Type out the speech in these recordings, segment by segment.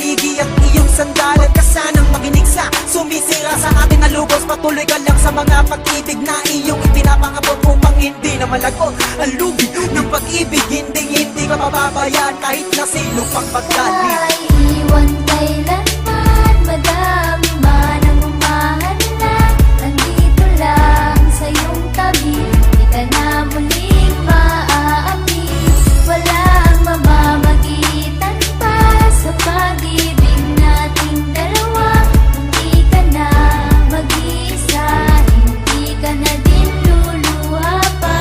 haligi at iyong sandalan ka sanang makinig sa sumisira sa atin na lubos. Patuloy ka lang sa mga pag-ibig na iyong ipinapangabot upang hindi na malagot ang lubi ng pag-ibig. Hindi ka mababayaan kahit na sino pang pagdalit. Ay iwan kailanman, madami man ang umahal na nandito lang sa iyong tabi. Di ka na muling maaamin, walang mamamagitan pa sa pag-ibig nating dalawa. Hindi ka na mag-iisa, hindi ka na din luluha pa.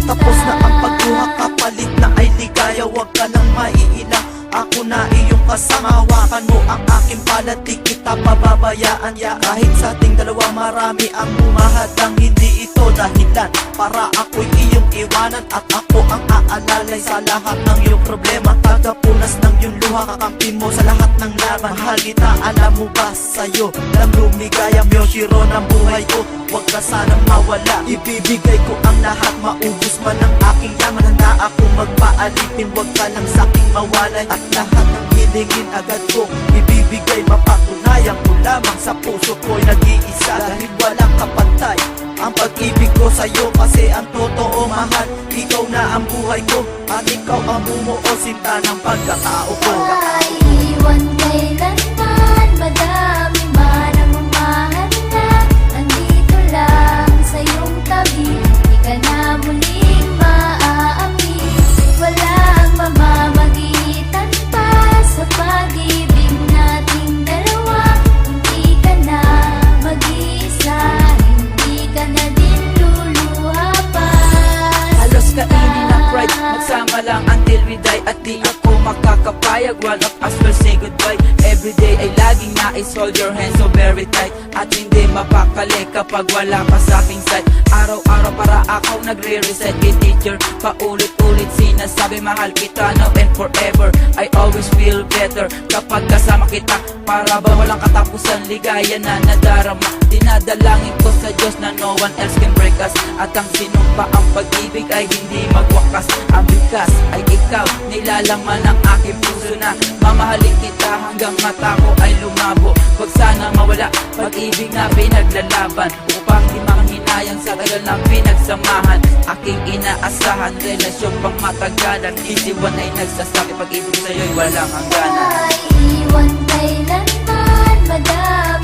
Tapos na ang pagluha, kapalit na ay ligaya. Huwag ka nang maiilang, ako na iyong kasama. Hawakan mo ang aking palad, di kita pababayaan. Kahit sa ating dalawa marami ang humahadang, hindi ito dahilan para ako'y iyong iwanan. At ako ang aalalay sa lahat ng iyong problema. Tagapunas ng iyong luha, kakampi mo sa lahat ng laban. Mahal kita, alam mo ba sa'yo lang lumigaya, Miyoshiro ng buhay ko. Huwag ka sanang mawala, ibibigay ko ang lahat. Maubos man ang aking yaman, handa akong magpaalipin. Huwag ka lang sa'king mawalay, at lahat ng hilingin agad ko ibibigay. Mapatunayan ko lamang sa puso ko'y nag-iisa. Dahil walang kapantay ang pag-ibig ko sa'yo, kasi ang totoo mahal, ikaw na ang buhay ko. At ikaw ang bumuo sinta ng pagkatao ko. Ay iwan kailanman, madami man ang umahal na nandito lang sa iyong tabi. Di ka na muling maaamin, walang mamamagitan pa sa pag-ibig nating dalawa. Hindi ka na mag-iisa, hindi ka na din luluha pa. Halos kainin ang pride, magsama lang until we die. At di ako makakapayag, one of us will say goodbye. Everyday ay laging nais, hold your hands so very tight. At hindi mapakali kapag wala ka sa aking side. Araw-araw para ako nagre-reset kay teacher. Paulit-ulit sinasabi mahal kita now and forever. I always feel better kapag kasama kita. Para ba walang katapusan, ligaya na nadarama. Dinadalangin ko sa Diyos na no one else can break us. At ang sinumpa ang pag-ibig ay hindi magwakas. Ang bigas ay ikaw, nilalaman ng aking puso na mamahalin kita hanggang mata ko ay lumabo. Huwag sana mawala pag-ibig na pinaglalaban, upang di manghinayang sa tagal na pinagsamahan. Aking inaasahan, relasyon pang matagalan. Easy one ay nagsasabi, pag-ibig sa'yo'y walang hangganan. Ay iwan kailanman, madami